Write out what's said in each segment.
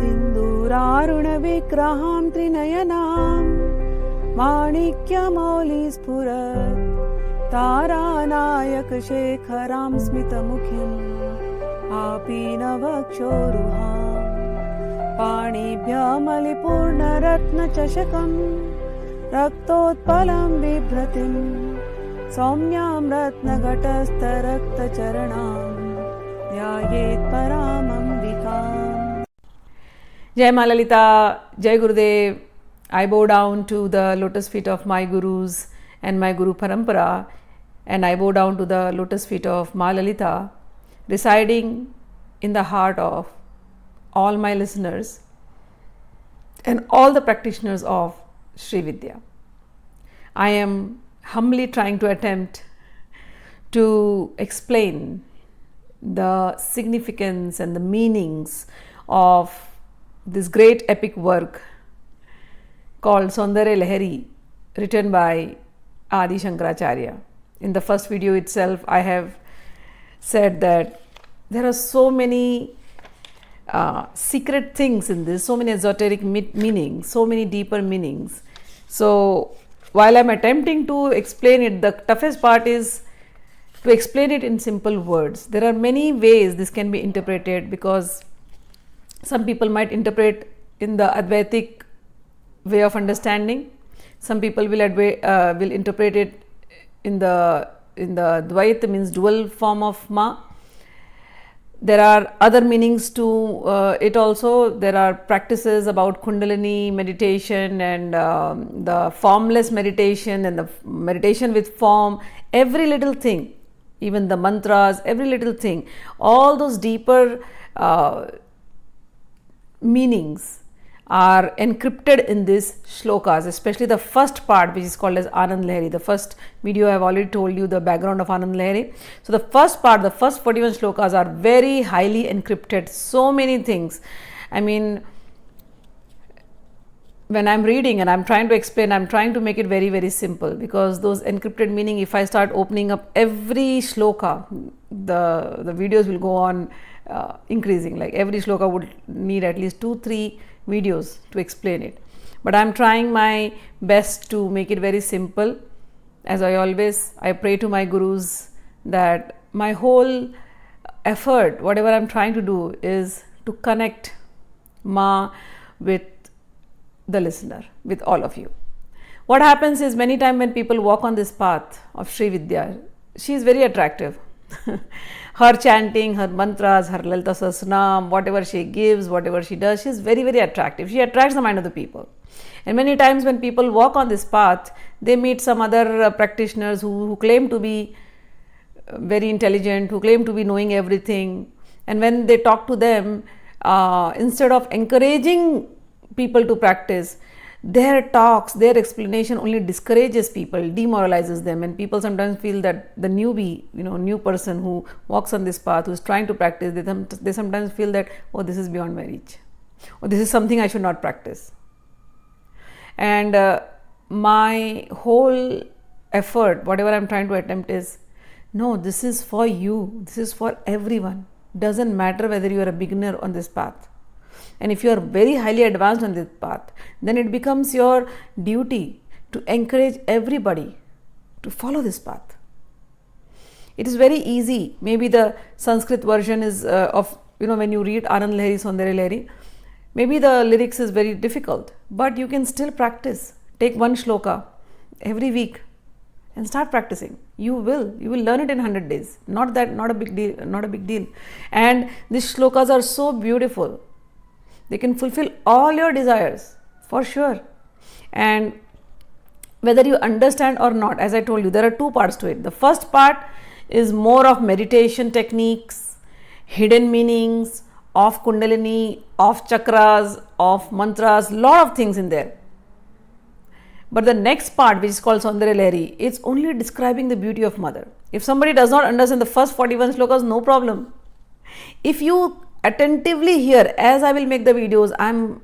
सिन्दूरारुणविग्रहां त्रिनयनां माणिक्यमौलिस्फुरत् तारानायकशेखरां स्मितमुखीम् आपीनवक्षोरुहां पाणिभ्यमलिपूर्णरत्नचषकम् रक्तोत्पलं बिभ्रतिं सौम्यां रत्नघटस्थरक्तचरणां ध्यायेत् परामम्बिकाम्. Jai Ma Lalita, Jai Gurudev. I bow down to the lotus feet of my gurus and my Guru Parampara, and I bow down to the lotus feet of Ma Lalita, residing in the heart of all my listeners and all the practitioners of Sri Vidya. I am humbly trying to attempt to explain the significance and the meanings of this great epic work called Soundarya Lahari, written by Adiguru Shankaracharya. In the first video itself, I have said that there are so many secret things in this, so many esoteric meanings, so many deeper meanings. So while I'm attempting to explain it, the toughest part is to explain it in simple words. There are many ways this can be interpreted, because some people might interpret in the Advaitic way of understanding. Some people will interpret it in the Dvait, means dual form of Ma. There are other meanings to it also. There are practices about Kundalini meditation and the formless meditation and the meditation with form. Every little thing, even the mantras, every little thing, all those deeper meanings are encrypted in these shlokas, especially the first part, which is called as Anand Lahari. The first video I have already told you the background of Anand Lahari. So the first part, the first 41 shlokas are very highly encrypted. So many things. I mean, when I'm reading and I'm trying to explain, I'm trying to make it very, very simple, because those encrypted meaning, if I start opening up every shloka, the videos will go on increasing. Like every shloka would need at least 2-3 videos to explain it. But I'm trying my best to make it very simple. As I pray to my gurus that my whole effort, whatever I'm trying to do, is to connect Ma with the listener, with all of you. What happens is, many times when people walk on this path of Sri Vidya, she is very attractive. Her chanting, her mantras, her lalitha sahasranam, whatever she gives, whatever she does, she is very, very attractive. She attracts the mind of the people. And many times when people walk on this path, they meet some other practitioners who claim to be very intelligent, who claim to be knowing everything. And when they talk to them, instead of encouraging people to practice, their talks, their explanation only discourages people, demoralizes them, and people sometimes feel that the newbie, new person who walks on this path, who is trying to practice, they sometimes feel that, oh, this is beyond my reach, or this is something I should not practice. And my whole effort, whatever I'm trying to attempt, is, no, this is for you, this is for everyone. Doesn't matter whether you are a beginner on this path. And if you are very highly advanced on this path, then it becomes your duty to encourage everybody to follow this path. It is very easy. Maybe the Sanskrit version is when you read Anand Lahari, Soundarya Lahari, maybe the lyrics is very difficult, but you can still practice. Take one shloka every week and start practicing. You will learn it in 100 days. Not a big deal. And these shlokas are so beautiful. They can fulfill all your desires, for sure. And whether you understand or not, as I told you, there are 2 parts to it. The first part is more of meditation techniques, hidden meanings of Kundalini, of chakras, of mantras, lot of things in there. But the next part, which is called Soundarya Lahari, it's only describing the beauty of Mother. If somebody does not understand the first 41 shlokas, no problem. If you attentively hear, as I will make the videos, I'm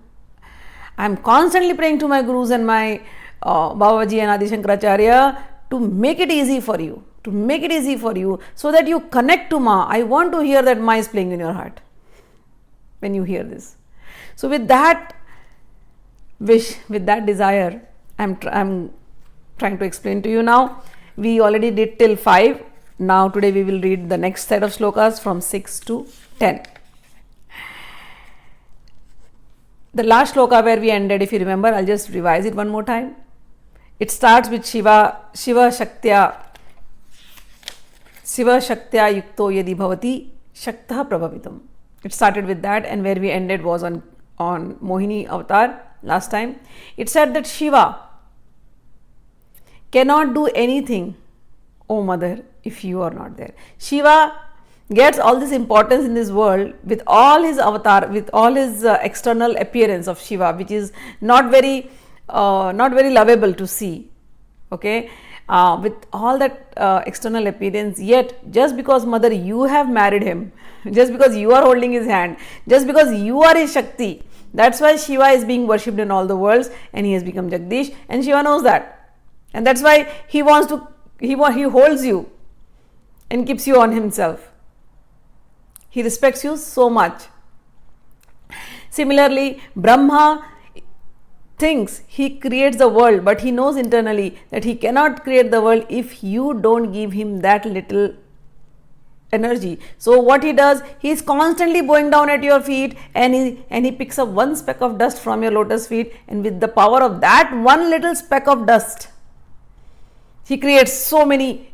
constantly praying to my gurus and my Babaji and Adi Shankaracharya to make it easy for you, so that you connect to Ma. I want to hear that Ma is playing in your heart when you hear this. So with that wish, with that desire, I'm trying to explain to you now. We already did till 5. Now today we will read the next set of shlokas from 6 to 10. The last shloka where we ended, if you remember, I'll just revise it one more time. It starts with Shiva Shaktya yukto yadi bhavati shaktah prabhavitam. It started with that, and where we ended was on Mohini avatar last time. It said that Shiva cannot do anything, O mother, if you are not there. Shiva gets all this importance in this world with all his avatar, with all his external appearance of Shiva, which is not very lovable to see. Okay, with all that external appearance, yet just because mother you have married him, just because you are holding his hand, just because you are his Shakti, that's why Shiva is being worshipped in all the worlds, and he has become Jagdish, and Shiva knows that, and that's why he holds you and keeps you on himself. He respects you so much. Similarly, Brahma thinks he creates the world, but he knows internally that he cannot create the world if you don't give him that little energy. So what he does, he is constantly bowing down at your feet, and he picks up one speck of dust from your lotus feet, and with the power of that one little speck of dust, he creates so many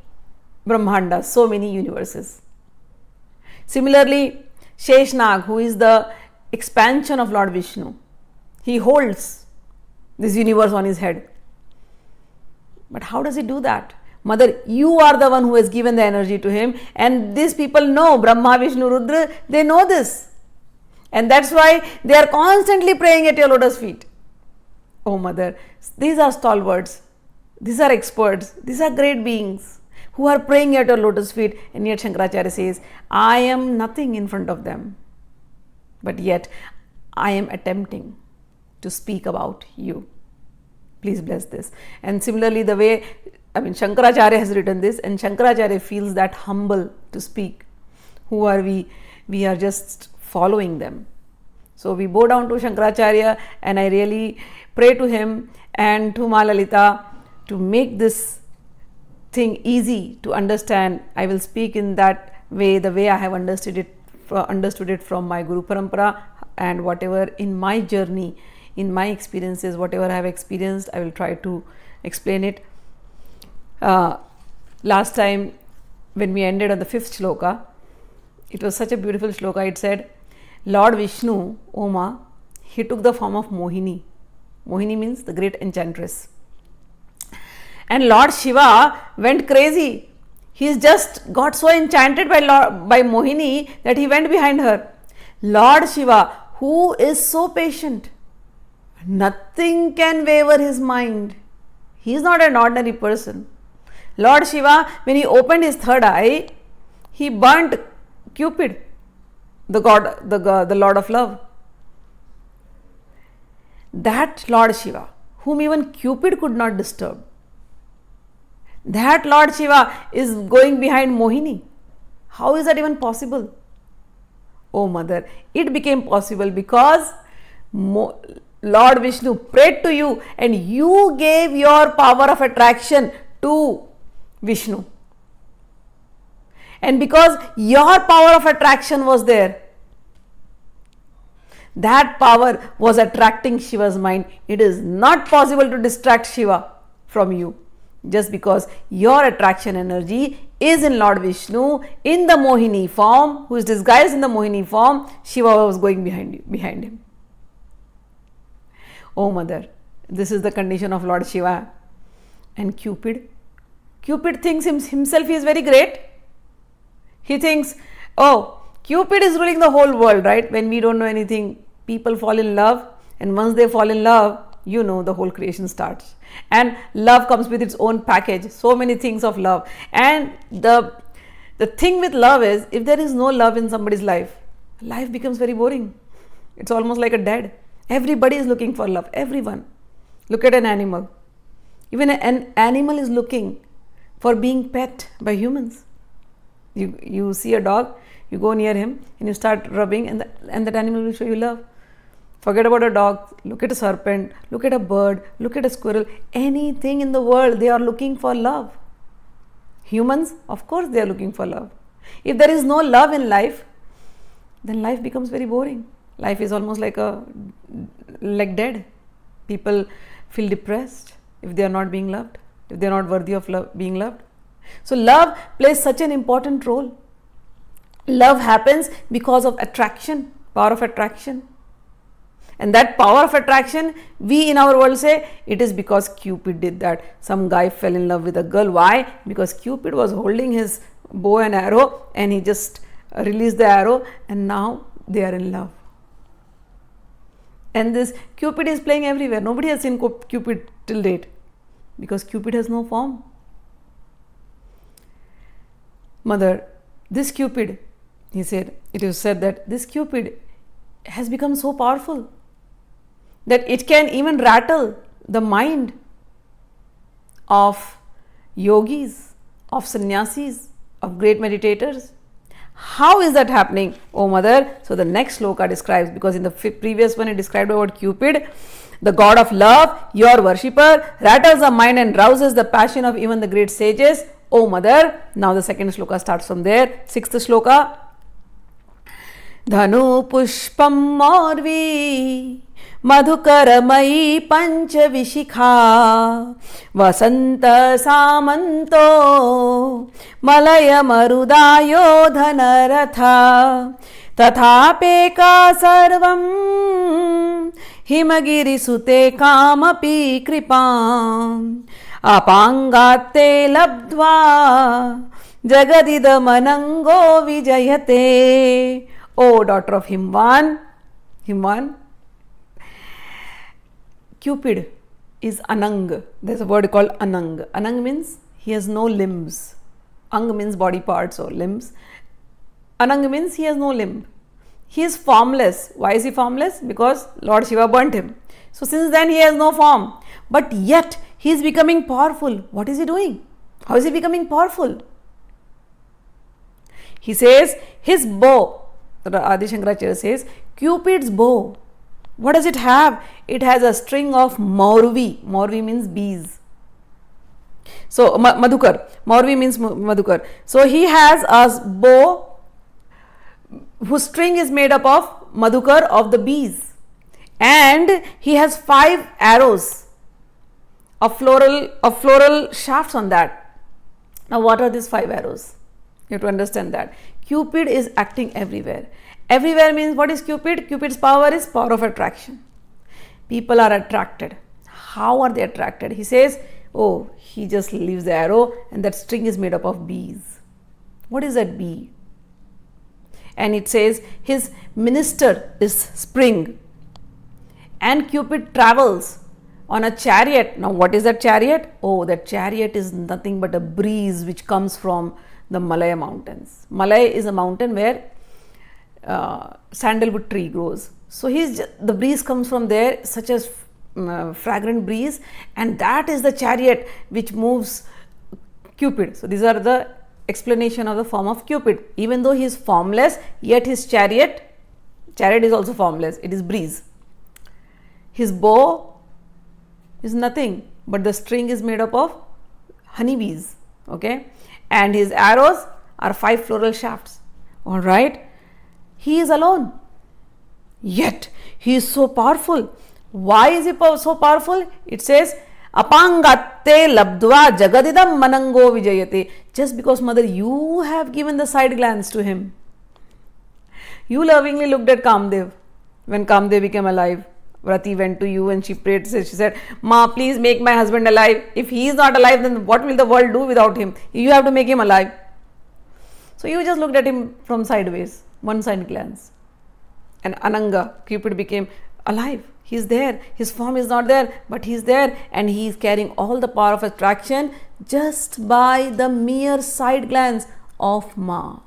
Brahmandas, so many universes. Similarly, Sheshnag, who is the expansion of Lord Vishnu, he holds this universe on his head. But how does he do that? Mother, you are the one who has given the energy to him, and these people know, Brahma, Vishnu, Rudra, they know this. And that's why they are constantly praying at your lotus feet. Oh mother, these are stalwarts, these are experts, these are great beings who are praying at your lotus feet, and yet Shankaracharya says, I am nothing in front of them, but yet I am attempting to speak about you. Please bless this. And similarly, the way, Shankaracharya has written this, and Shankaracharya feels that humble to speak. Who are we? We are just following them. So we bow down to Shankaracharya, and I really pray to him and to Ma Lalita to make this thing easy to understand. I will speak in that way, the way I have understood it from my Guru Parampara, and whatever in my journey, in my experiences, whatever I have experienced, I will try to explain it. Last time when we ended on the 5th shloka, it was such a beautiful shloka. It said, Lord Vishnu, Oma, he took the form of Mohini. Mohini means the great enchantress. And Lord Shiva went crazy. He's just got so enchanted by Mohini that he went behind her. Lord Shiva, who is so patient, nothing can waver his mind. He is not an ordinary person. Lord Shiva, when he opened his third eye, he burnt Cupid, the god, the Lord of Love. That Lord Shiva, whom even Cupid could not disturb, that Lord Shiva is going behind Mohini. How is that even possible? Oh mother, it became possible because Lord Vishnu prayed to you, and you gave your power of attraction to Vishnu. And because your power of attraction was there, that power was attracting Shiva's mind. It is not possible to distract Shiva from you. Just because your attraction energy is in Lord Vishnu in the Mohini form, who is disguised in the Mohini form, Shiva was going behind him. Oh mother, this is the condition of Lord Shiva. And Cupid thinks himself he is very great. He thinks, oh, Cupid is ruling the whole world, right? When we don't know anything, people fall in love, and once they fall in love, the whole creation starts. And love comes with its own package, so many things of love. And the thing with love is, if there is no love in somebody's life becomes very boring. It's almost like a dead. Everybody is looking for love, everyone. Look at an animal. Even an animal is looking for being pet by humans. You see a dog, you go near him and you start rubbing, and that animal will show you love. Forget about a dog, look at a serpent, look at a bird, look at a squirrel, anything in the world, they are looking for love. Humans, of course, they are looking for love. If there is no love in life, then life becomes very boring. Life is almost like dead. People feel depressed if they are not being loved, if they are not worthy of being loved. So love plays such an important role. Love happens because of attraction, power of attraction. And that power of attraction, we in our world say, it is because Cupid did that. Some guy fell in love with a girl. Why? Because Cupid was holding his bow and arrow and he just released the arrow and now they are in love. And this Cupid is playing everywhere. Nobody has seen Cupid till date because Cupid has no form. Mother, this Cupid, it was said that this Cupid has become so powerful that it can even rattle the mind of yogis, of sannyasis, of great meditators. How is that happening, oh mother? So the next shloka describes, because in the previous one it described about Cupid, the god of love, your worshipper, rattles the mind and rouses the passion of even the great sages. Oh mother, now the second shloka starts from there. Sixth shloka. Dhanu pushpam morvi madhukaramai pancha-vishikha vasanta samanto malaya marudayo dhanaratha tathapeka sarvam himagiri sute kamapi kripam apangate labdva jagadidamanango vijayate. O daughter of Himvan, Cupid is Anang. There's a word called Anang. Anang means he has no limbs. Ang means body parts or limbs. Anang means he has no limb. He is formless. Why is he formless? Because Lord Shiva burnt him. So since then he has no form. But yet he is becoming powerful. What is he doing? How is he becoming powerful? He says his bow. Adi Shankaracharya says, Cupid's bow, what does it have? It has a string of morvi. Morvi means bees. So, Madhukar. Morvi means Madhukar. So, he has a bow whose string is made up of Madhukar of the bees. And he has 5 arrows of floral shafts on that. Now, what are these 5 arrows? You have to understand that. Cupid is acting everywhere. Everywhere means what is Cupid? Cupid's power is power of attraction. People are attracted. How are they attracted? He says, oh, he just leaves the arrow and that string is made up of bees. What is that bee? And it says his minister is spring. And Cupid travels on a chariot. Now what is that chariot? Oh, that chariot is nothing but a breeze which comes from the Malaya mountains. Malaya is a mountain where sandalwood tree grows. So the breeze comes from there, such as fragrant breeze, and that is the chariot which moves Cupid. So these are the explanation of the form of Cupid. Even though he is formless, yet his chariot is also formless. It is breeze. His bow is nothing, but the string is made up of honeybees. Okay. And his arrows are 5 floral shafts. All right. He is alone. Yet he is so powerful. Why is he so powerful? It says, Apangate labdva jagadidam manango vijayate. Just because, mother, you have given the side glance to him. You lovingly looked at Kamdev when Kamdev became alive. Vrati went to you and she prayed. She said, Ma, please make my husband alive. If he is not alive, then what will the world do without him? You have to make him alive. So you just looked at him from sideways, one side glance. And Ananga, Cupid, became alive. He is there. His form is not there, but he is there. And he is carrying all the power of attraction just by the mere side glance of Ma.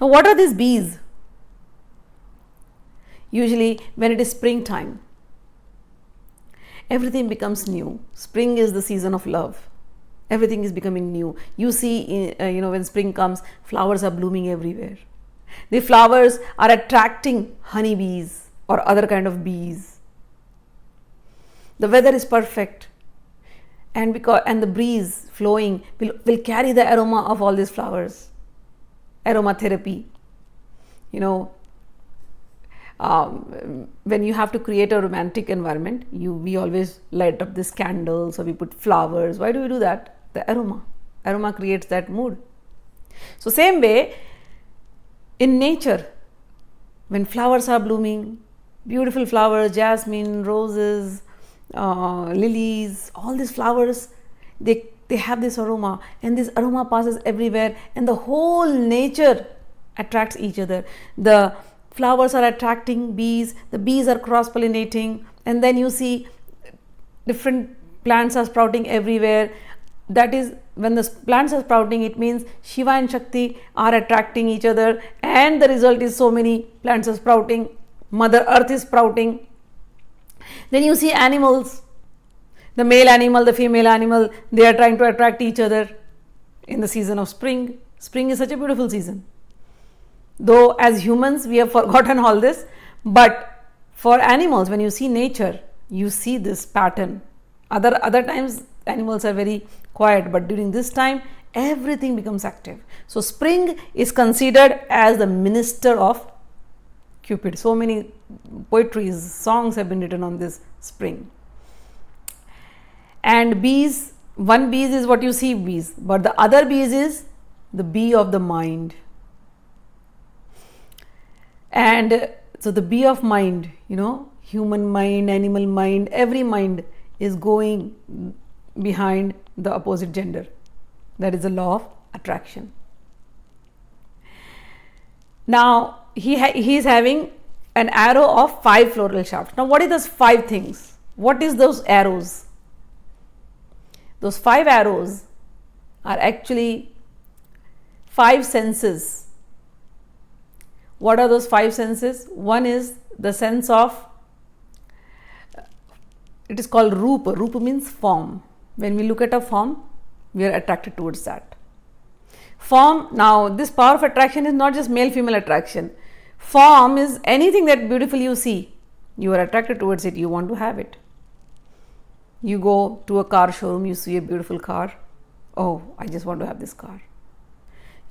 Now what are these bees? Usually when it is springtime, everything becomes new. Spring is the season of love. Everything is becoming new. You see, when spring comes, flowers are blooming everywhere. The flowers are attracting honeybees or other kind of bees. The weather is perfect, and the breeze flowing will carry the aroma of all these flowers. Aromatherapy. When you have to create a romantic environment, we always light up these candles or we put flowers. Why do we do that? The aroma creates that mood. So same way, in nature, when flowers are blooming, beautiful flowers, jasmine, roses, lilies, all these flowers, they have this aroma, and this aroma passes everywhere, and the whole nature attracts each other. The flowers are attracting bees, the bees are cross-pollinating, and then you see different plants are sprouting everywhere. That is, when the plants are sprouting, it means Shiva and Shakti are attracting each other, and the result is so many plants are sprouting, Mother Earth is sprouting. Then you see animals, the male animal, the female animal, they are trying to attract each other in the season of spring. Spring is such a beautiful season. Though as humans we have forgotten all this, but for animals, when you see nature, you see this pattern. Other times animals are very quiet, but during this time everything becomes active. So spring is considered as the minister of Cupid. So many poetries, songs have been written on this spring. And bees, one bee is what you see bees, but the other bees is the bee of the mind. And so the bee of mind, human mind, animal mind, every mind is going behind the opposite gender. That is the law of attraction. Now he is having an arrow of 5 floral shafts. Now what is those 5 things? What is those arrows? Those 5 arrows are actually 5 senses. What are those 5 senses? One is the sense of, it is called Rupa. Rupa means form. When we look at a form, we are attracted towards that. Form, now this power of attraction is not just male-female attraction. Form is anything that beautiful you see, you are attracted towards it, you want to have it. You go to a car showroom, you see a beautiful car, oh, I just want to have this car.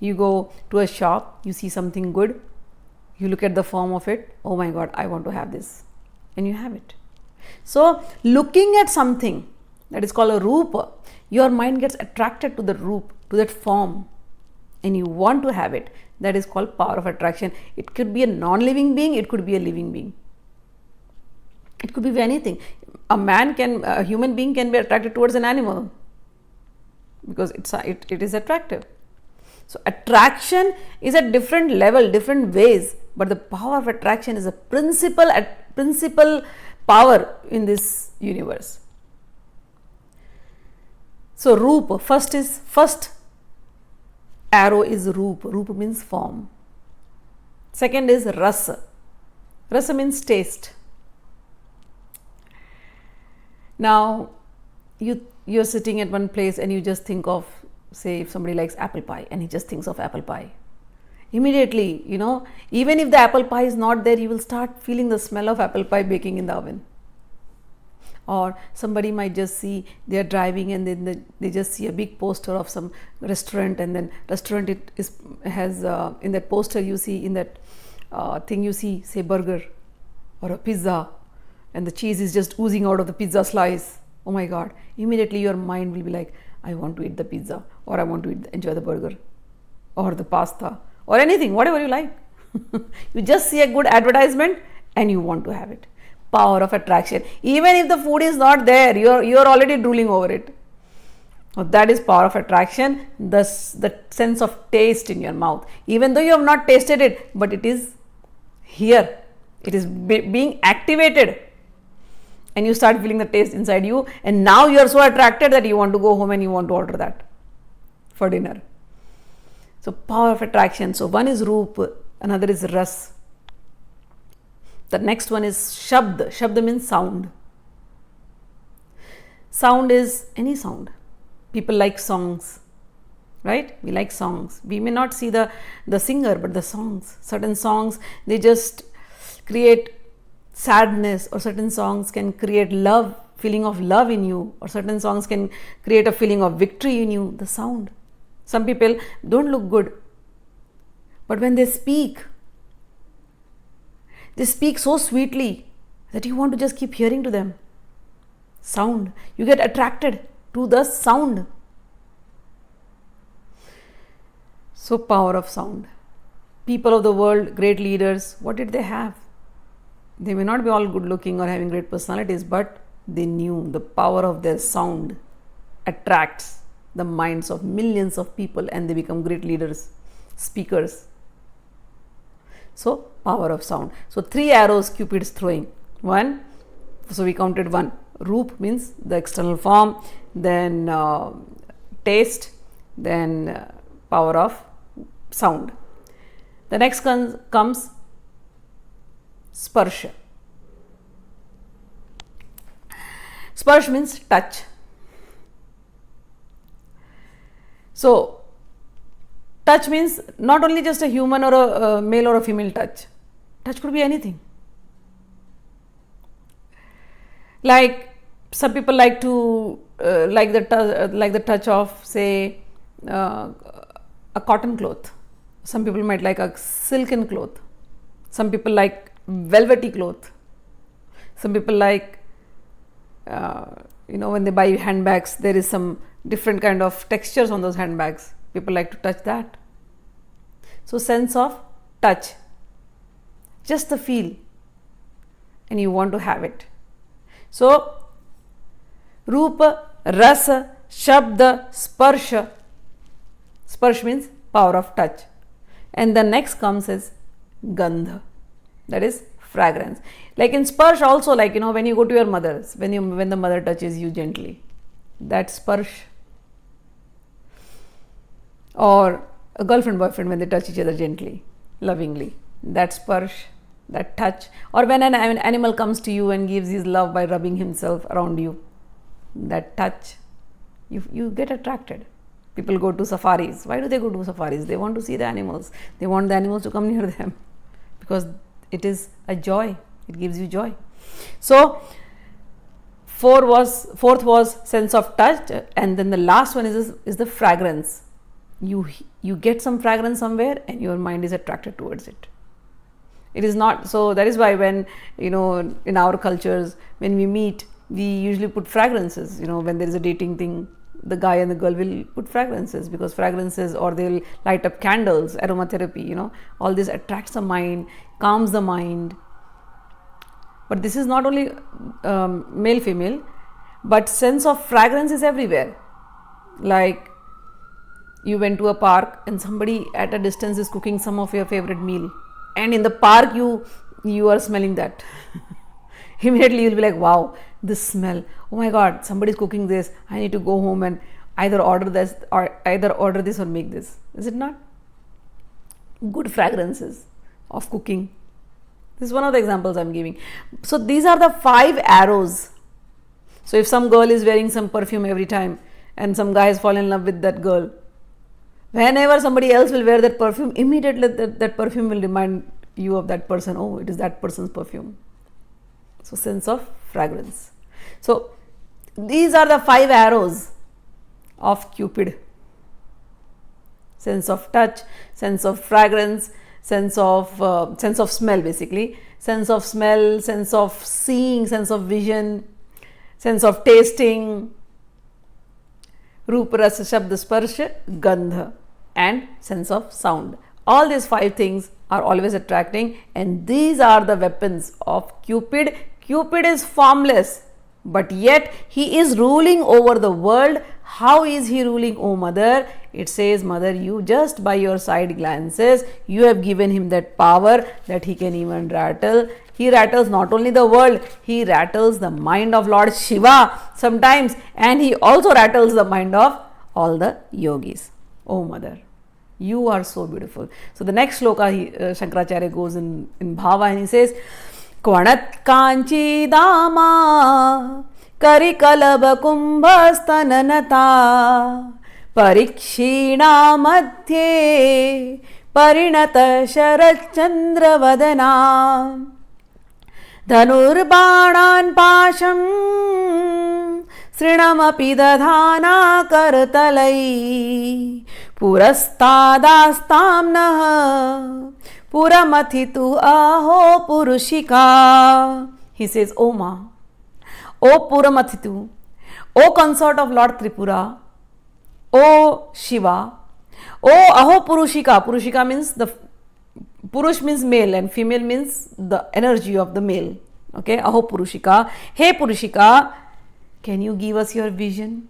You go to a shop, you see something good, you look at the form of it, oh my God, I want to have this, and you have it. So looking at something that is called a rupa, your mind gets attracted to the rupa, to that form, and you want to have it. That is called power of attraction. It could be a non-living being, it could be a living being. It could be anything. A human being can be attracted towards an animal because it is attractive. So attraction is at different level, different ways, but the power of attraction is a principal power in this universe. So Rupa, first arrow is Rupa. Rupa means form. Second is Rasa. Rasa means taste. Now you're sitting at one place and you just think of, say, if somebody likes apple pie and he just thinks of apple pie. Immediately, even if the apple pie is not there, you will start feeling the smell of apple pie baking in the oven. Or somebody might just see, they are driving and then they just see a big poster of some restaurant, and then restaurant has in that poster you see, in that thing you see, say, burger or a pizza, and the cheese is just oozing out of the pizza slice. Oh my God, immediately your mind will be like, I want to eat the pizza, or I want to enjoy the burger or the pasta or anything, whatever you like. You just see a good advertisement and you want to have it. Power of attraction. Even if the food is not there, you're already drooling over it. So that is power of attraction, the sense of taste in your mouth. Even though you have not tasted it, but it is here. It is being activated. And you start feeling the taste inside you, and now you are so attracted that you want to go home and you want to order that for dinner. So power of attraction. So one is Roop, another is Ras. The next one is Shabd. Shabd means sound. Sound is any sound. People like songs. right? We like songs. We may not see the singer, but the songs. Certain songs, they just create sadness, or certain songs can create love, feeling of love in you, or certain songs can create a feeling of victory in you. The sound. Some people don't look good, but when they speak so sweetly that you want to just keep hearing to them. Sound. You get attracted to the sound. So, power of sound. People of the world, great leaders, what did they have? They may not be all good looking or having great personalities, but they knew the power of their sound attracts the minds of millions of people, and they become great leaders, speakers. So, power of sound. So, 3 arrows Cupid is throwing. 1, so we counted 1. Roop means the external form, then taste, then power of sound. The next comes sparsha. Sparsh means touch. So, touch means not only just a human or a male or a female touch. Touch could be anything. Like some people like to like the touch of, say, a cotton cloth. Some people might like a silken cloth. Some people like velvety cloth. Some people like when they buy handbags, there is some different kind of textures on those handbags. People like to touch that. So, sense of touch, just the feel, and you want to have it. So, Rupa, Rasa, Shabda, Sparsha. Sparsh means power of touch. And the next comes is Gandha, that is fragrance. Like in Sparsh also, like when you go to your mother's, when the mother touches you gently, that Sparsh. Or a girlfriend boyfriend when they touch each other gently, lovingly, that Sparsh, that touch. Or when an animal comes to you and gives his love by rubbing himself around you, that touch, you get attracted. People go to safaris. Why do they go to safaris? They want to see the animals. They want the animals to come near them because it is a joy. It gives you joy. So, fourth was sense of touch, and then the last one is the fragrance. You get some fragrance somewhere and your mind is attracted towards it. It is not, so that is why when in our cultures, when we meet, we usually put fragrances. When there is a dating thing, the guy and the girl will put fragrances, because fragrances, or they'll light up candles, aromatherapy, all this attracts the mind, calms the mind. But this is not only male female, but sense of fragrance is everywhere. Like you went to a park and somebody at a distance is cooking some of your favorite meal, and in the park you are smelling that. Immediately you'll be like, wow, this smell, oh my god, somebody's cooking this, I need to go home and either order this or make this. Is it not? Good fragrances of cooking. This is one of the examples I'm giving. So these are the 5 arrows. So if some girl is wearing some perfume every time and some guy has fallen in love with that girl, whenever somebody else will wear that perfume, immediately that perfume will remind you of that person. Oh, it is that person's perfume. So, sense of fragrance. So, these are the 5 arrows of Cupid. Sense of touch, sense of fragrance, sense of smell basically, sense of smell, sense of seeing, sense of vision, sense of tasting, Rupa, Rasa, Shabda, Sparsha, Gandha, and sense of sound. All these 5 things are always attracting, and these are the weapons of Cupid. Cupid is formless, but yet he is ruling over the world. How is he ruling, O mother? It says, mother, you just by your side glances, you have given him that power that he can even rattle. He rattles not only the world, he rattles the mind of Lord Shiva sometimes, and he also rattles the mind of all the yogis. Oh mother, you are so beautiful. So the next shloka, Shankaracharya goes in Bhava, and he says, Kvanat kanchi dama kari kalaba kumbhastananata Parikshina madhye Parinata Sharachandravadana Dhanurbanan Pasham Srinamapi Dadhana Karatalai Purastadastam Naha Puramathitu Aho Purushika. He says, O Ma, O Puramathitu, O consort of Lord Tripura, O Shiva, O Aho Purushika. Purushika means Purush means male and female means the energy of the male. Okay, Aho Purushika. Hey Purushika, can you give us your vision?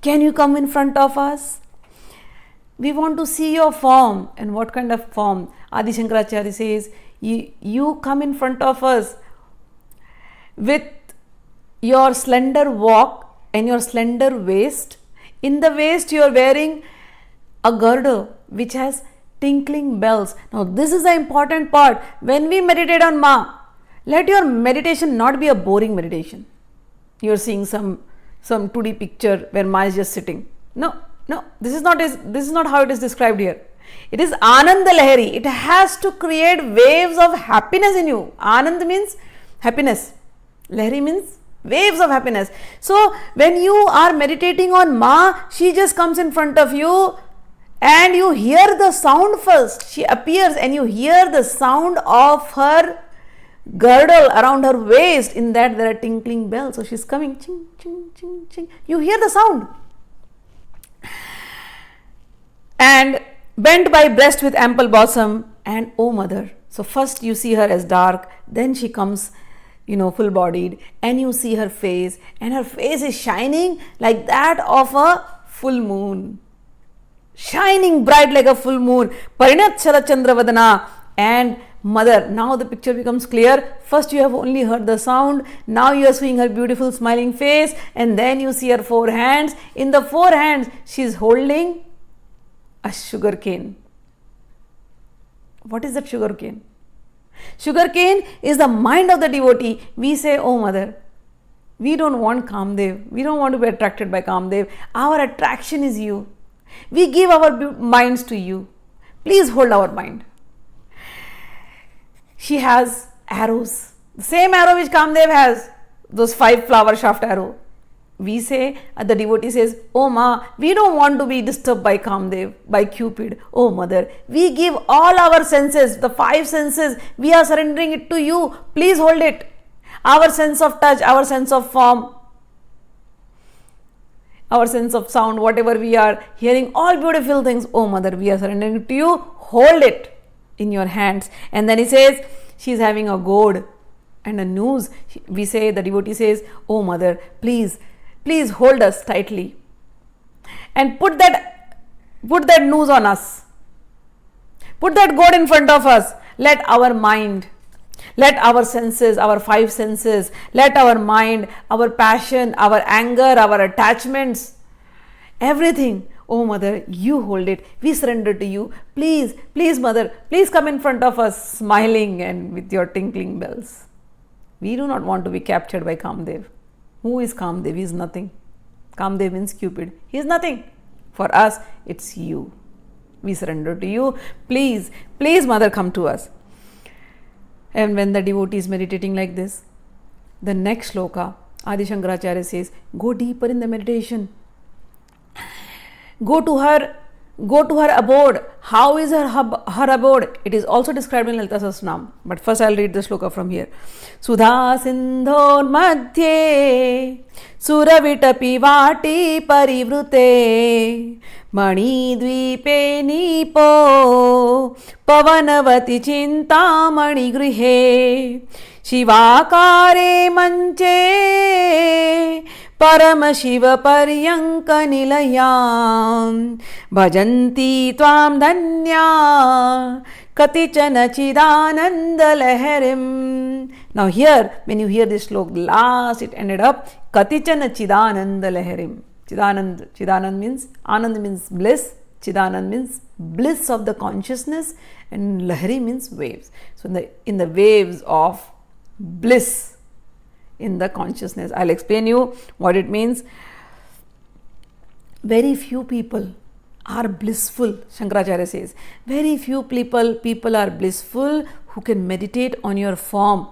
Can you come in front of us? We want to see your form. And what kind of form? Adi Shankaracharya says, you come in front of us with your slender walk and your slender waist. In the waist you are wearing a girdle which has tinkling bells. Now this is the important part. When we meditate on Ma, let your meditation not be a boring meditation. You are seeing some 2D picture where Ma is just sitting. No, this is not how it is described here. It is Ananda Lahari. It has to create waves of happiness in you. Anand means happiness. Lahari means waves of happiness. So when you are meditating on Ma, she just comes in front of you and you hear the sound first. She appears and you hear the sound of her girdle around her waist. In that there are tinkling bells. So she's coming, ching, ching, ching, ching. You hear the sound. And bent by breast with ample bosom, and O Mother. So first you see her as dark, then she comes, full bodied, and you see her face, and her face is shining like that of a full moon. Shining bright like a full moon. Parinat Sharachandravadana. And Mother, now the picture becomes clear. First you have only heard the sound, now you are seeing her beautiful smiling face, and then you see her 4 hands. In the 4 hands she is holding a sugar cane. What is that sugar cane? Sugar cane is the mind of the devotee. We say, oh Mother, we don't want Kamdev. We don't want to be attracted by Kamdev. Our attraction is you. We give our minds to you. Please hold our mind. She has arrows. The same arrow which Kamdev has. Those 5 flower shaft arrow. We say, the devotee says, oh Ma, we don't want to be disturbed by Kamdev, by Cupid. Oh Mother, we give all our senses, the 5 senses, we are surrendering it to you. Please hold it. Our sense of touch, our sense of form, our sense of sound, whatever we are hearing, all beautiful things. Oh Mother, we are surrendering it to you. Hold it in your hands. And then he says, she is having a gourd and a noose. We say, the devotee says, oh Mother, please hold us tightly and put that noose on us. Put that gourd in front of us. Let our mind, let our senses, our 5 senses, let our mind, our passion, our anger, our attachments, everything. Oh Mother, you hold it. We surrender to you. Please, Mother, please come in front of us smiling and with your tinkling bells. We do not want to be captured by Kamdev. Who is Kamdev? He is nothing. Kamdev means Cupid. He is nothing. For us, it's you. We surrender to you. Please, Mother, come to us. And when the devotee is meditating like this, the next shloka, Adi Shankaracharya says, go deeper in the meditation. Go to her abode. How is her abode? It is also described in Lalita Sahasranam. But first I'll read the shloka from here. Sudha sindhor madhye suravitapi vati parivrute mani dvipe nipo pavanavati chinta mani grihe shivakare manche Parama Shiva Paryanka Nilayam Bhajanti Tvam Dhanya Katichana Chidananda Laharim. Now here, when you hear this slok, last it ended up Katichana Chidananda Laharim. Chidanand means, Anand means bliss, Chidanand means bliss of the consciousness, and Lahari means waves. So in the waves of bliss in the consciousness. I'll explain you what it means. Very few people are blissful, Shankaracharya says. Very few people are blissful who can meditate on your form.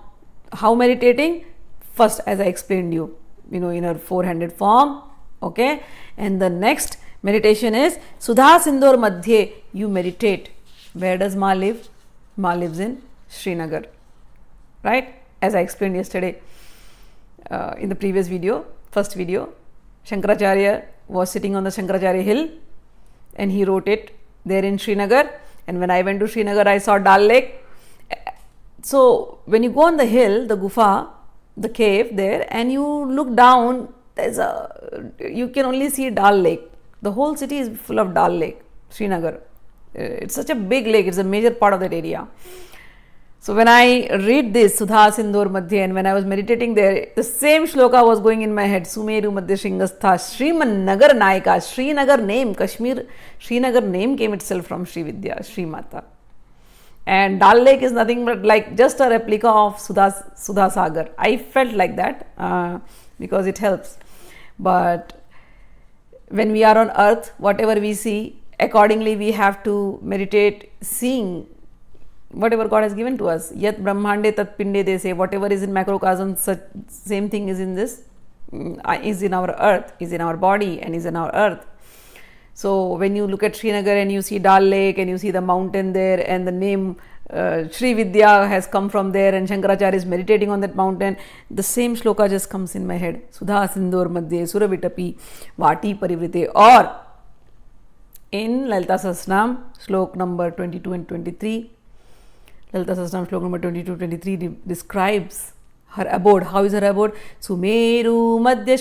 How meditating? First, as I explained you, in our four-handed form, okay? And the next meditation is Sudha Sindhur Madhye, you meditate. Where does Ma live? Ma lives in Srinagar, right? As I explained yesterday in the previous video, first video, Shankaracharya was sitting on the Shankaracharya hill and he wrote it there in Srinagar. And when I went to Srinagar, I saw Dal Lake. So when you go on the hill, the gufa, the cave there, and you look down, you can only see Dal Lake. The whole city is full of Dal Lake, Srinagar. It's such a big lake, it's a major part of that area. So when I read this, Sudha Sindhur Madhya, and when I was meditating there, the same shloka was going in my head. Sumeru Madhya Shringastha, Shriman Nagar Naika, Srinagar name, Kashmir, Srinagar name came itself from Sri Vidya, Sri Mata. And Dal Lake is nothing but like just a replica of Sudha Sagar. I felt like that because it helps. But when we are on earth, whatever we see, accordingly we have to meditate, seeing whatever God has given to us. Yat Brahmande Tat Pinde, they say, whatever is in macrocosm, such same thing is in this, is in our earth, is in our body and is in our earth. So when you look at Srinagar and you see Dal Lake and you see the mountain there and the name Sri Vidya has come from there and Shankaracharya is meditating on that mountain, the same shloka just comes in my head. Sudha Sindhur Madhye Suravitapi Vati Parivrite. Or in Lalita Sahasranam, slok number 22 and 23, Lalita Sahasranam slok number 22-23 describes her abode. How is her abode? Sumeru Madhya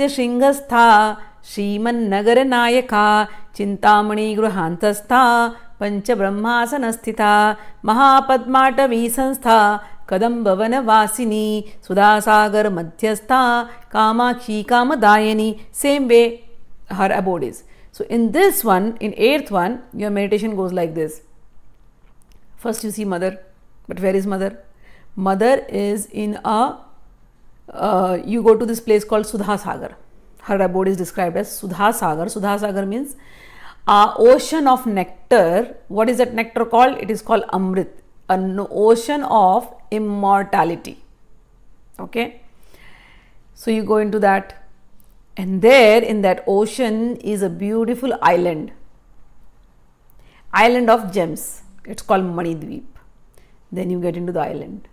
Shringastha Shriman Nagar Nayaka Chintamani Gruhantastha Panchbramhasan Sthita Mahapadmatavi Sanstha Kadambhavana Vasini Sudasagar Madhyastha Kamakshi Kamadayani. Same way her abode is. So in this one, in 8th one, your meditation goes like this. First you see mother, but where is mother? Mother is in you go to this place called Sudha Sagar. Her abode is described as Sudha Sagar. Sudha Sagar means ocean of nectar. What is that nectar called? It is called Amrit, an ocean of immortality. Okay. So you go into that, and there in that ocean is a beautiful island of gems. It's called Manidweep. Then you get into the island.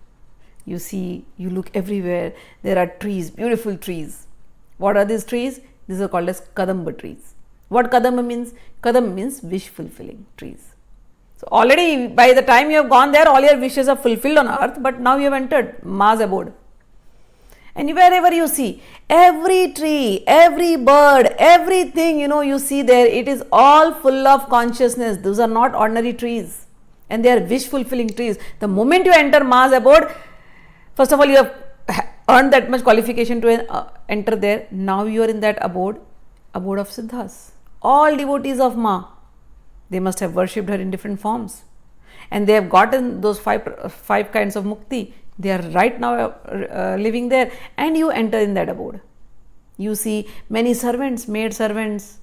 You see, you look everywhere. There are trees, beautiful trees. What are these trees? These are called as Kadamba trees. What Kadamba means? Kadamba means wish fulfilling trees. So already by the time you have gone there, all your wishes are fulfilled on earth, but now you have entered Ma's abode. And wherever you see, every tree, every bird, everything, you see there, it is all full of consciousness. Those are not ordinary trees. And they are wish fulfilling trees. The moment you enter Ma's abode, first of all, you have earned that much qualification to enter there. Now you are in that abode of Siddhas. All devotees of Ma, they must have worshipped her in different forms. And they have gotten those five kinds of mukti. They are right now living there. And you enter in that abode. You see many servants, maid servants.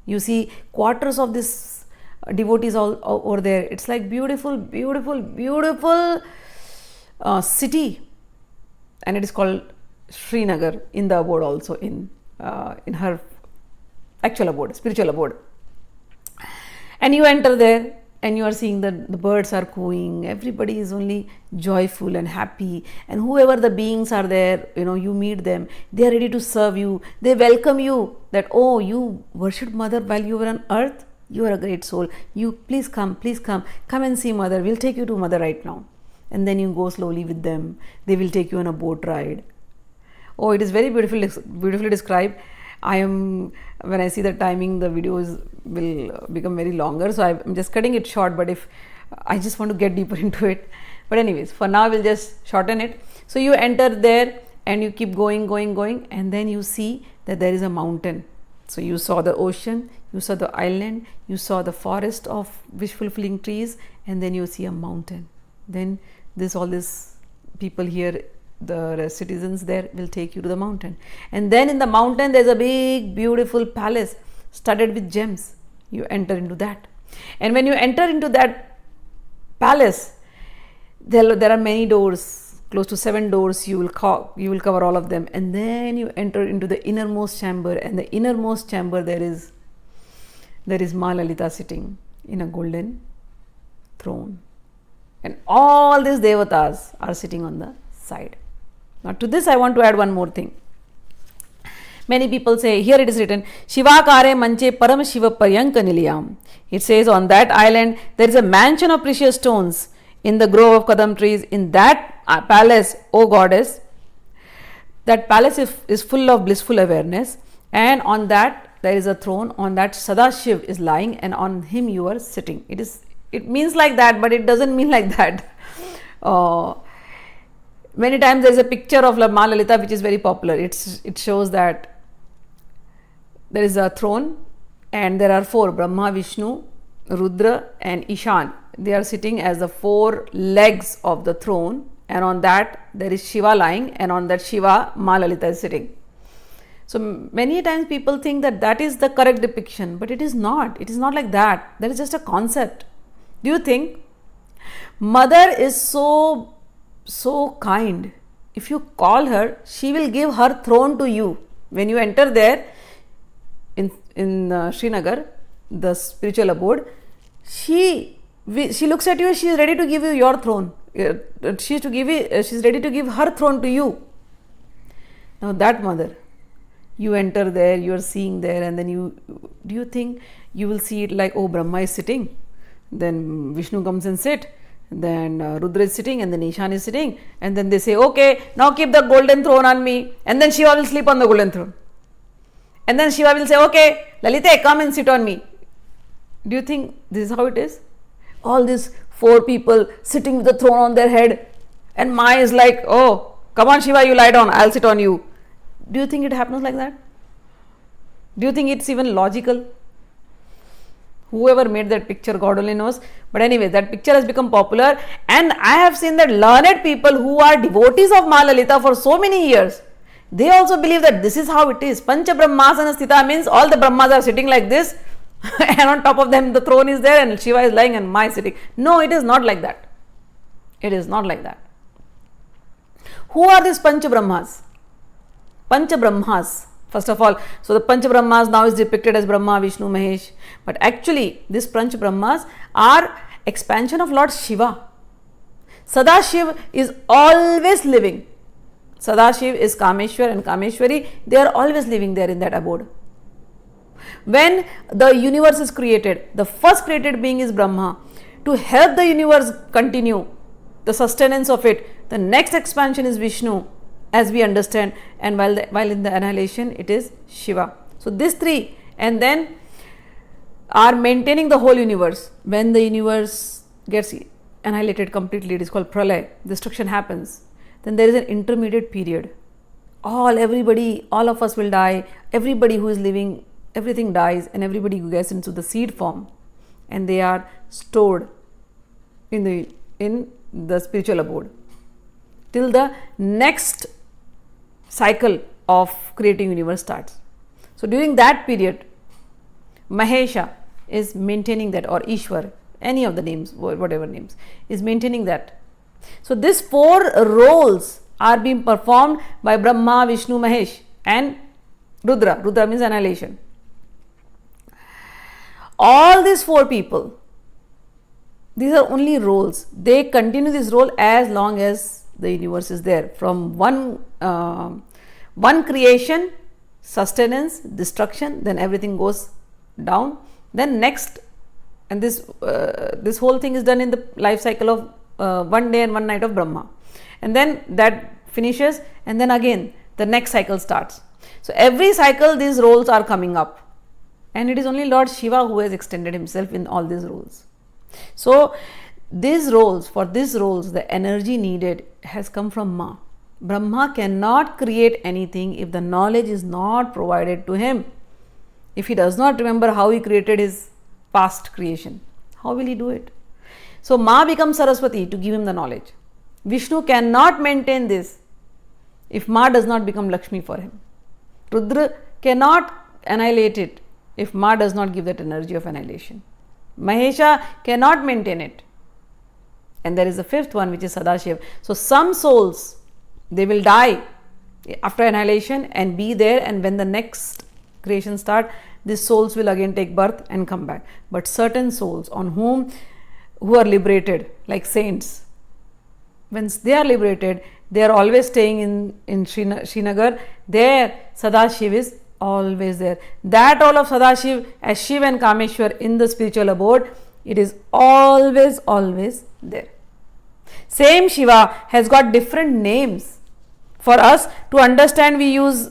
You see quarters of this devotees all over there. It's like beautiful, beautiful, beautiful city. And it is called Srinagar in the abode also, in her actual abode, spiritual abode. And you enter there and you are seeing that the birds are cooing, everybody is only joyful and happy, and whoever the beings are there, you meet them, they are ready to serve you, they welcome you, that, oh, you worshipped Mother while you were on earth, you are a great soul, you please come and see Mother, we'll take you to Mother right now. And then you go slowly with them, they will take you on a boat ride. Oh, it is very beautifully described. When I see the timing, the videos will become very longer, so I'm just cutting it short, but if I just want to get deeper into it. But anyways, for now we'll just shorten it. So you enter there and you keep going, and then you see that there is a mountain. So you saw the ocean, you saw the island, you saw the forest of wish fulfilling trees, and then you see a mountain. Then all these people here, the citizens there, will take you to the mountain. And then in the mountain there's a big beautiful palace. studded with gems. You enter into that. And when you enter into that palace, there are many doors, close to 7 doors. You will cover all of them, and then you enter into the innermost chamber. And the innermost chamber, there is Ma Lalita sitting in a golden throne, and all these devatas are sitting on the side. Now to this I want to add one more thing. Many people say, here it is written, Shivakare manche param shiva paryanka nilayam. It says, on that island there is a mansion of precious stones in the grove of kadam trees. In that palace, O goddess, that palace is full of blissful awareness, and on that there is a throne. On that Sadashiv is lying, and on him you are sitting. It means like that, but it doesn't mean like that. Many times there is a picture of Ma Lalita which is very popular. It shows that there is a throne and there are 4, Brahma, Vishnu, Rudra and Ishan. They are sitting as the 4 legs of the throne, and on that there is Shiva lying, and on that Shiva Ma Lalita is sitting. So many times people think that is the correct depiction, but it is not. It is not like that. There is just a concept. Do you think? Mother is so kind. If you call her, she will give her throne to you. When you enter there in Srinagar, the spiritual abode, she looks at you. She is ready to give you your throne. She is ready to give her throne to you. Now that mother, you enter there, you are seeing there, and then do you think you will see it like, oh, Brahma is sitting, then Vishnu comes and sit, then Rudra is sitting, and then Ishan is sitting, and then they say, okay, now keep the golden throne on me, and then Shiva will sleep on the golden throne, and then Shiva will say, okay, Lalitha, come and sit on me. Do you think this is how it is? All these 4 people sitting with the throne on their head, and Ma is like, oh, come on Shiva, you lie down, I'll sit on you. Do you think it happens like that? Do you think it's even logical? Whoever made that picture, God only knows. But anyway, that picture has become popular, and I have seen that learned people who are devotees of Ma Lalita for so many years, they also believe that this is how it is. Panchbramhasan sthita means all the Brahmas are sitting like this, and on top of them the throne is there, and Shiva is lying and Ma is sitting. No, it is not like that. It is not like that. Who are these Panchbrahmas? Panchbrahmas, first of all. So the Panchbrahmas now is depicted as Brahma, Vishnu, Mahesh. But actually, these Panchbrahmas are expansion of Lord Shiva. Sadashiv is always living. Sadashiv is Kameshwar and Kameshwari. They are always living there in that abode. When the universe is created, the first created being is Brahma. To help the universe continue, the sustenance of it, the next expansion is Vishnu, as we understand, and while in the annihilation it is Shiva. So these 3, and then are maintaining the whole universe. When the universe gets annihilated completely, it is called pralay, destruction happens. Then there is an intermediate period. All of us will die. Everybody who is living, everything dies, and everybody gets into the seed form, and they are stored in the spiritual abode till the next cycle of creating universe starts. So during that period, Mahesha is maintaining that, or Ishwar, any of the names, whatever names, is maintaining that. So these 4 roles are being performed by Brahma, Vishnu, Mahesh and Rudra. Rudra means annihilation. All these 4 people, these are only roles. They continue this role as long as the universe is there. From one creation, sustenance, destruction, then everything goes down. Then next, and this whole thing is done in the life cycle of 1 day and 1 night of Brahma, and then that finishes, and then again the next cycle starts. So every cycle these roles are coming up, and it is only Lord Shiva who has extended himself in all these roles. So for these roles, the energy needed has come from Ma. Brahma cannot create anything if the knowledge is not provided to him. If he does not remember how he created his past creation, how will he do it? So Ma becomes Saraswati to give him the knowledge. Vishnu cannot maintain this if Ma does not become Lakshmi for him. Rudra cannot annihilate it if Ma does not give that energy of annihilation. Mahesha cannot maintain it. And there is the fifth one, which is Sadashiv. So some souls, they will die after annihilation and be there, and when the next creation start, these souls will again take birth and come back. But certain souls who are liberated, like saints, when they are liberated, they are always staying in Srinagar. There Sadashiv is always there. That all of Sadashiv as Shiv and Kameshwar in the spiritual abode, it is always there. Same Shiva has got different names. For us to understand, we use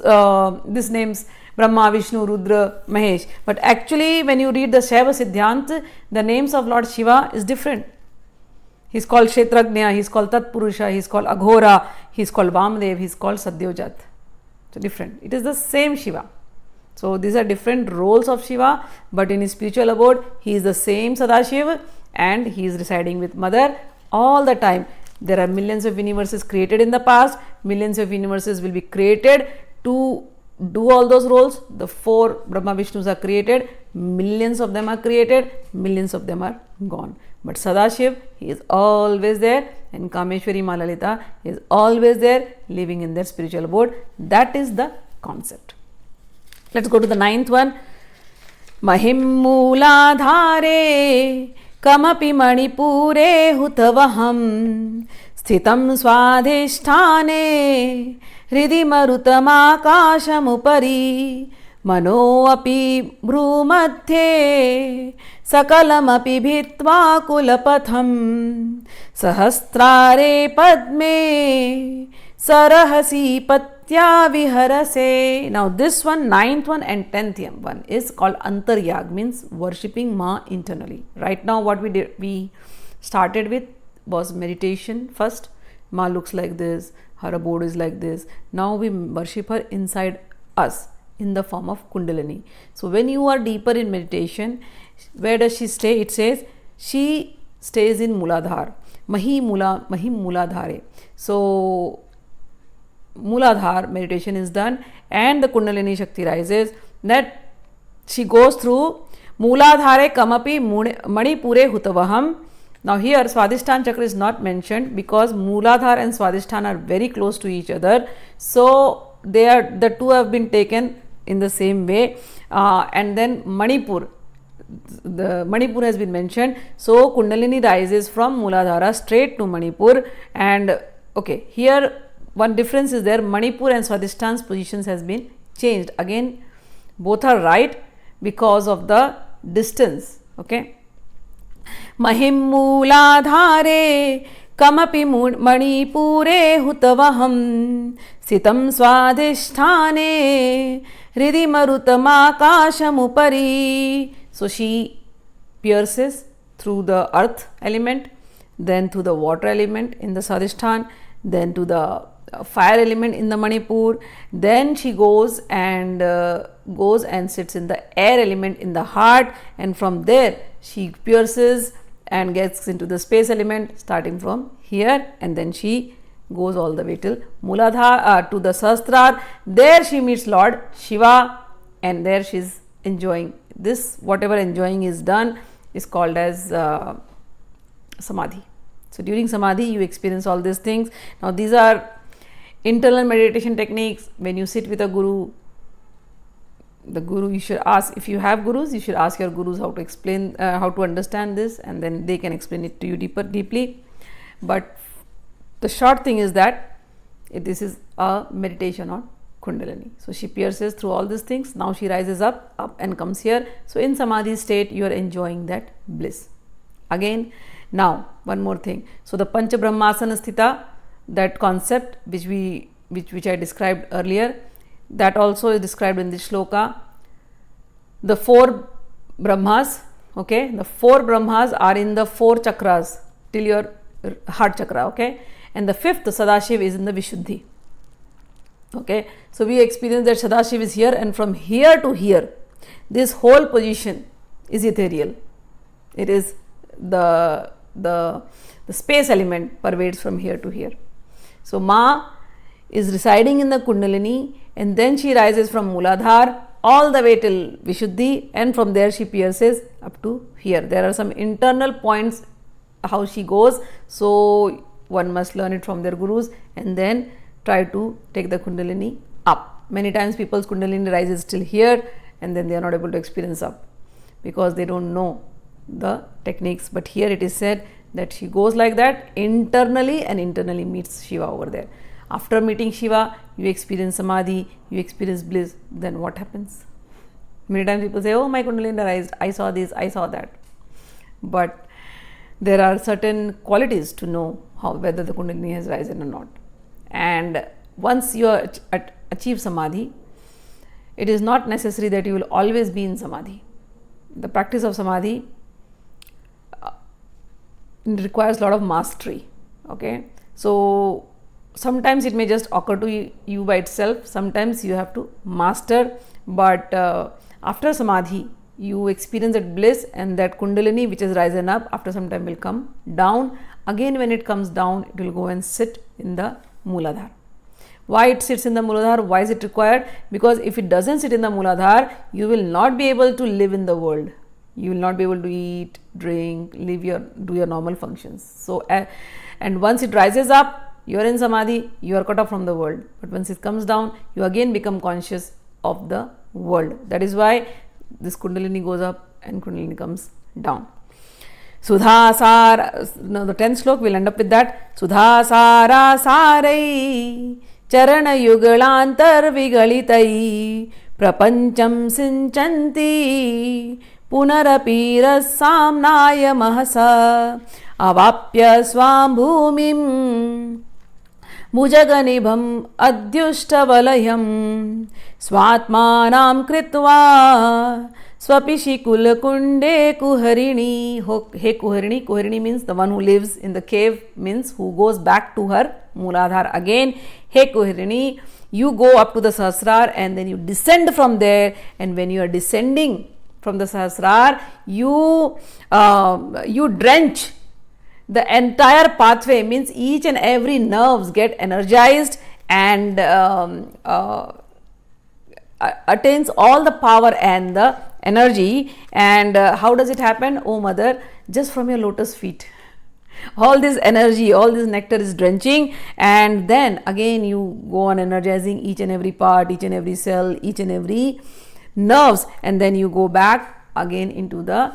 these names Brahma, Vishnu, Rudra, Mahesh. But actually, when you read the Shaiva Siddhant, the names of Lord Shiva is different. He is called Kshetrajna, he is called Tatpurusha, he is called Aghora, he is called Kamdev, he is called Sadyojat. So different. It is the same Shiva. So these are different roles of Shiva, but in his spiritual abode, he is the same Sadashiv and he is residing with Mother all the time. There are millions of universes created in the past, millions of universes will be created to do all those roles. The 4 Brahma Vishnus are created, millions of them are created, millions of them are gone. But Sadashiv, he is always there, and Kameshwari Ma Lalita is always there, living in their spiritual abode. That is the concept. Let's go to the 9th one. Mahimmuladhare kamapi manipure hutavaham sthitam swadhisthane hridhi marutamakashamupari mano api bhrumadhye sakalam-api bhitva kulapatham sahasrare padme sarahasi patya viharase. Now this one, 9th one and 10th one is called Antaryag, means worshipping Ma internally. Right now what we started with was meditation first. Ma looks like this, her abode is like this. Now we worship her inside us in the form of Kundalini. So when you are deeper in meditation, where does she stay? It says she stays in Muladhar. Mahim Muladhare. So Muladhar meditation is done and the Kundalini Shakti rises. That she goes through Muladhare kamapi manipure hutavaham. Now here Swadhisthana chakra is not mentioned because Muladhar and Swadhisthana are very close to each other. So the two have been taken in the same way, and then Manipur, the Manipur has been mentioned. So Kundalini rises from Muladhara straight to Manipur, and okay, here one difference is there. Manipur and Swadhisthana's positions has been changed. Again, both are right because of the distance. Okay. Mahim Muladhare kamapi manipure hutavaham sitam swadhisthane hridhi marutamakashamupari. So she pierces through the earth element, then through the water element in the Swadhisthana, then to the fire element in the Manipur, then she goes and sits in the air element in the heart, and from there she pierces and gets into the space element starting from here, and then she goes all the way till Muladhara to the Sahasrar. There she meets Lord Shiva, and there she is enjoying this. Whatever enjoying is done is called as Samadhi. So during Samadhi you experience all these things. Now these are internal meditation techniques. When you sit with a guru, the guru, you should ask, if you have gurus, you should ask your gurus how to explain, how to understand this, and then they can explain it to you deeply. But the short thing is that this is a meditation on Kundalini. So she pierces through all these things. Now she rises up and comes here. So in Samadhi state, you are enjoying that bliss. Again, now one more thing. So the Panchbramhasan Sthita, that concept which I described earlier, that also is described in this shloka. The 4 Brahmas, okay, the 4 Brahmas are in the 4 chakras till your heart chakra, okay, and the 5th Sadashiv is in the Vishuddhi. Okay, so we experience that Sadashiv is here, and from here to here, this whole position is ethereal. It is the space element pervades from here to here. So Ma is residing in the Kundalini, and then she rises from Muladhar all the way till Vishuddhi, and from there she pierces up to here. There are some internal points how she goes, so one must learn it from their gurus and then try to take the Kundalini up. Many times people's Kundalini rises till here and then they are not able to experience up because they don't know the techniques. But here it is said that she goes like that internally and internally meets Shiva over there. After meeting Shiva, you experience Samadhi, you experience bliss. Then what happens? Many times people say, oh, my Kundalini rised, I saw this, I saw that. But there are certain qualities to know whether the Kundalini has risen or not. And once you achieve Samadhi, it is not necessary that you will always be in Samadhi. The practice of Samadhi requires a lot of mastery. Okay, so sometimes it may just occur to you by itself, sometimes you have to master, but after Samadhi you experience that bliss, and that Kundalini which has risen up after some time will come down. Again, when it comes down, it will go and sit in the Mooladhara. Why it sits in the Mooladhara? Why is it required? Because if it doesn't sit in the Mooladhara, you will not be able to live in the world. You will not be able to eat, drink, do your normal functions. So, and once it rises up, you are in Samadhi, you are cut off from the world. But once it comes down, you again become conscious of the world. That is why this Kundalini goes up and Kundalini comes down. Sudha Sara, now the 10th slok, we'll end up with that. Sudha Sara Sarai Charana Yugalantar Vigalitai Prapancham Sinchanti Punarapira Samnaya Mahasa Avapya Swam Bhumim Mujaganibham Adyushtabalayam Swatmanam Kritva Swapishi Kulakunde Kuharini. Hey Kuharini, Kuharini means the one who lives in the cave, means who goes back to her Mooladhara again. Hey Kuharini, you go up to the Sahasrar and then you descend from there, and when you are descending from the Sahasrar, you drench the entire pathway, means each and every nerves get energized and attains all the power and the energy. And how does it happen? Oh mother, just from your lotus feet. All this energy, all this nectar is drenching, and then again you go on energizing each and every part, each and every cell, each and every nerves, and then you go back again into the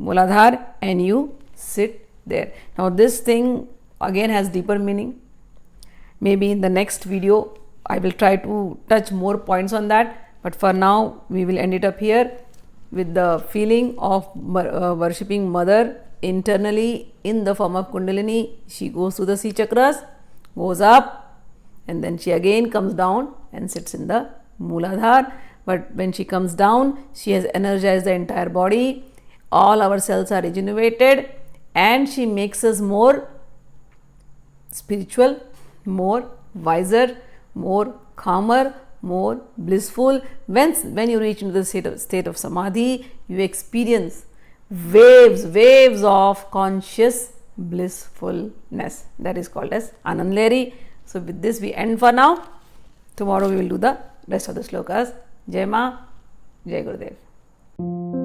Mooladhara and you sit there. Now this thing again has deeper meaning. Maybe in the next video I will try to touch more points on that, but for now we will end it up here with the feeling of worshipping Mother internally in the form of Kundalini. She goes to the C chakras, goes up, and then she again comes down and sits in the Mooladhara. But when she comes down, she has energized the entire body, all our cells are regenerated, and she makes us more spiritual, more wiser, more calmer, more blissful. When you reach into the state of Samadhi, you experience waves of conscious blissfulness. That is called as Anand Lahari. So with this we end for now. Tomorrow we will do the rest of the shlokas. Jai Ma, Jai Gurudev.